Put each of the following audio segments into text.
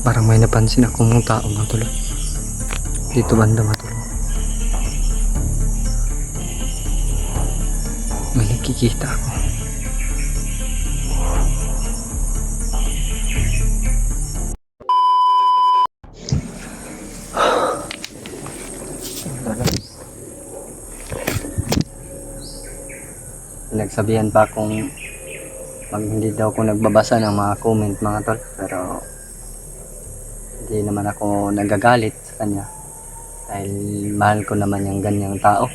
Parang may napansin akong mga tao mga tol. Dito banda mga tol. May nakikita ako. Nagsabihan pa akong hindi daw ako nagbabasa ng mga comment mga tol, pero hindi naman ako nagagalit sa kanya dahil mahal ko naman yung ganyang tao.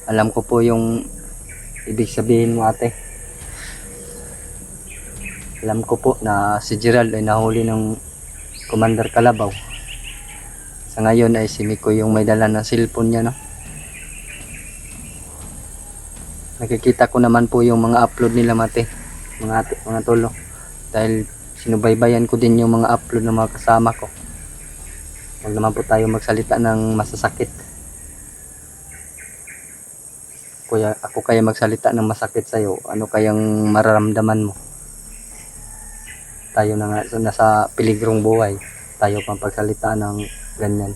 Alam ko po yung ibig sabihin mo ate. Alam ko po na si Gerald ay nahuli ng Commander Kalabaw. Sa ngayon ay si Miko yung may dala ng cellphone niya, no? Nakikita ko naman po yung mga upload nila mate, mga tolo. Dahil sinubaybayan ko din yung mga upload ng mga kasama ko. Huwag naman po tayo magsalita ng masasakit. Kuya, ako kaya magsalita ng masakit sa'yo, ano kayang mararamdaman mo? Tayo na nga nasa peligrong buhay, tayo pang pagsalita ng ganyan.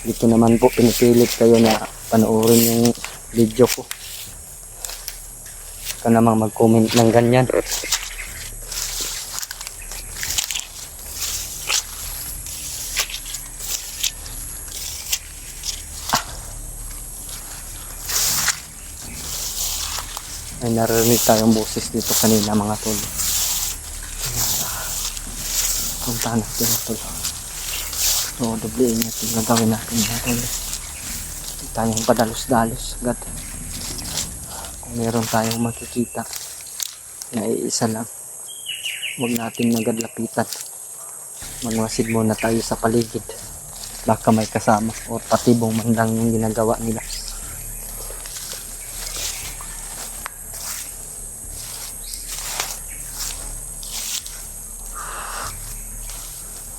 Dito naman po pinipilit kayo na panoorin yung video ko. Ka namang mag-comment ng ganyan. Ay narinig tayong boses dito kanina mga tol. Punta natin mga tol. So, dobliin natin gagawin natin mga tol. Hindi tayong padalos-dalos agad. Kung meron tayong makikita na iisa lang, huwag natin agad lapitan. Magmasid muna tayo sa paligid. Baka may kasama o patibong man lang yung ginagawa nila.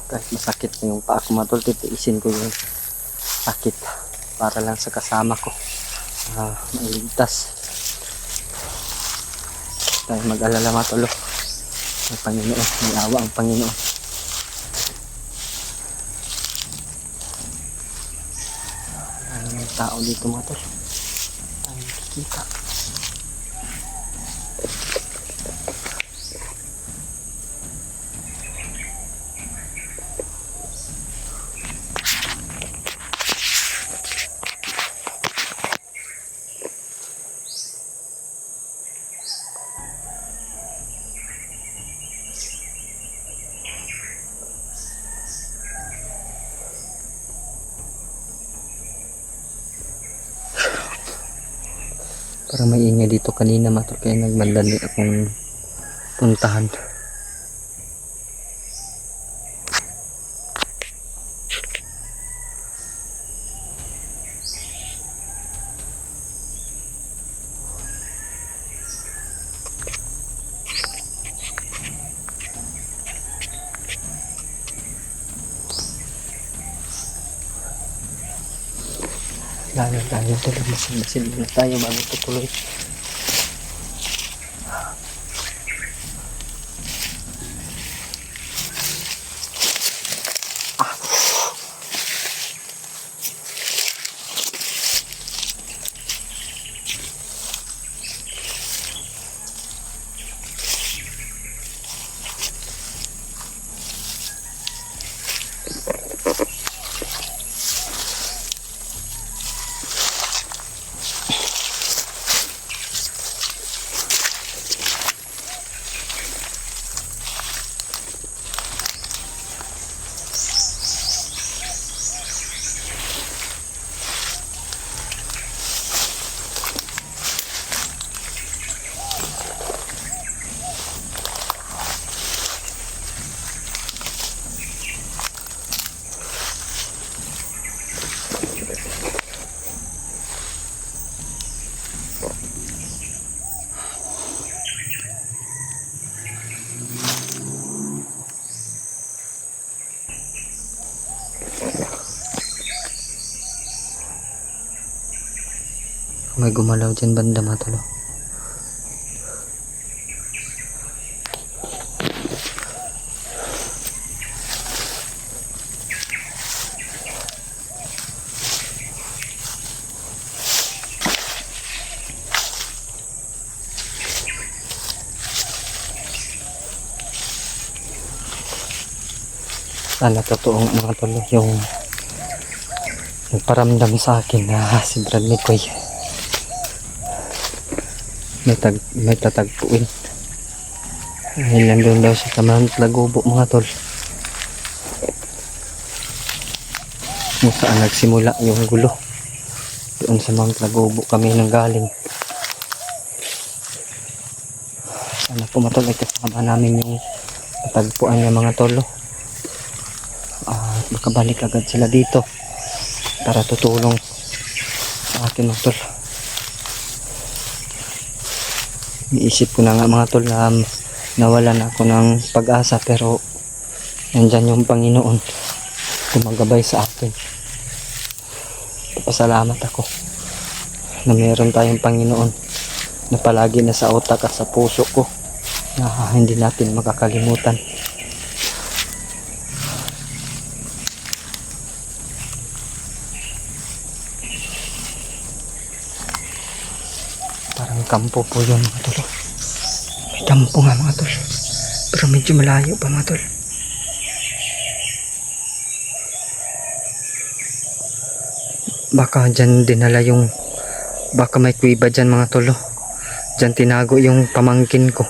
Kahit masakit na yung paa ko mga tol, titiisin ko yung sakit para lang sa kasama ko mailigtas. Tayo mag-alala mga tol. May Panginoon, may awa ang Panginoon. Ano may tao dito mga tol, tayo nakikita. Para may ingay dito kanina mga tol, kaya nagmandali akong puntahan. Lalo tol, masin muna tayo bago tutuloy. May gumalaw dyan banda mga tol. Sana totoong mga tol yung nagparamdam sa akin na si Brad Mikoy may tatagpuin. Dahil nandun daw siya sa Mount Lagobo mga tol, kung saan nagsimula yung gulo. Doon sa Mount Lagobo kami nanggaling. Sana po mga tol ay kasama namin yung natagpuan niya mga tolo. Makabalik agad sila dito para tutulong sa akin mga tol. Iisip ko na nga mga tol na nawalan ako ng pag-asa, pero nandyan yung Panginoon gumagabay sa akin. Pasalamat ako na meron tayong Panginoon na palagi na sa utak at sa puso ko, na hindi natin makakalimutan. Parang kampo po yun mga tol. May kampo nga mga tol, pero medyo malayo pa mga tol. Baka dyan dinala yung, baka may kuiba dyan mga tolo. Dyan tinago yung pamangkin ko.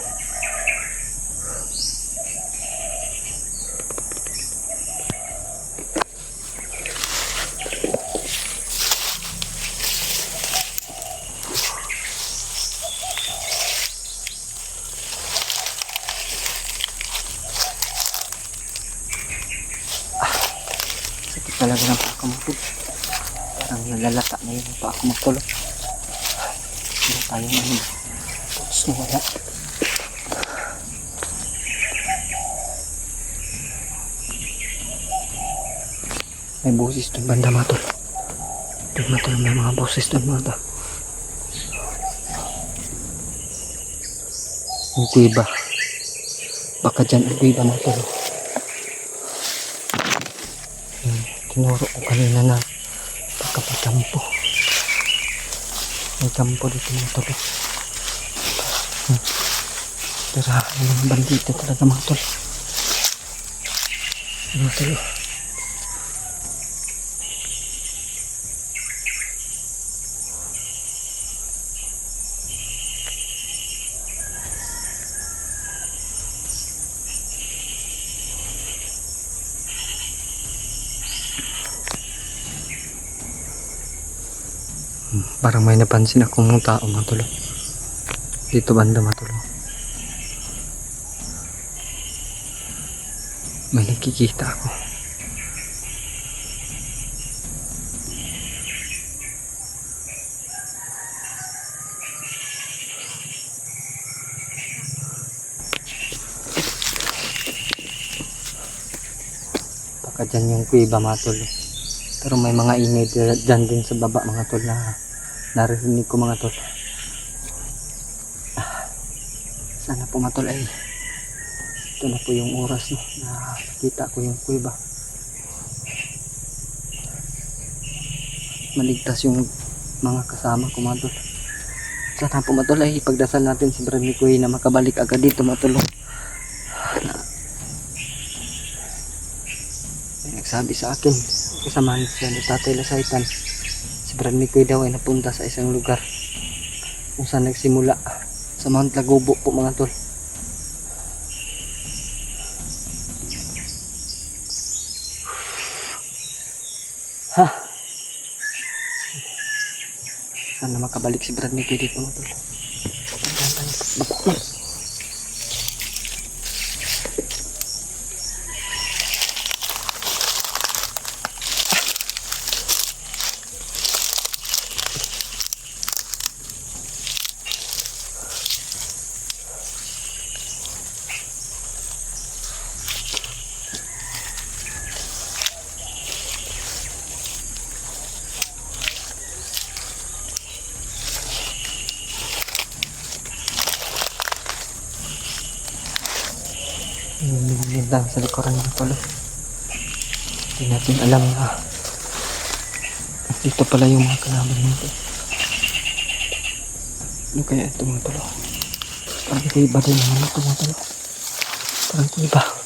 Sakit talaga ng pako mga tol. Parang nalalata na yun pa ako magtulog. Hindi tayong ano, tapos nawala. May boses doon banda mga tol. Doon mga tol, may mga boses doon mga tol. Yung kuiba, baka dyan ang kuiba mga tol. Tinuro ko kanina na baka may kampo. May kampo dito mga tol. Pero yung bandito talaga mga tol. Mga tol. Parang may napansin akong mga tao mga tol. Dito banda mga tol. May nakikita ako. Baka dyan yung kuiba mga tol. Pero may mga ingay dyan din sa baba mga tol na narinig ko mga tol. Sana po mga tol ay ito na po yung oras no, na nakita ko yung kuiba. Maligtas yung mga kasama ko mga tol. Sana po mga tol ay pagdasal natin si Brad Mikoy na makabalik agad dito mga tol. Nagsabi sa akin, kasamahan siya ni Tatay Lasaitan, si Brad Mikoy daw ay napunta sa isang lugar kung saan nagsimula sa Mount Lagobo po mga tol. Sana makabalik si Brad Mikoy dito mga tol. Lang sa likuran ng pala. Hindi natin alam na dito pala yung mga kalaban natin. Ano kaya ito mga tolo? Parang iba din naman ito mga tolo. Parang iba.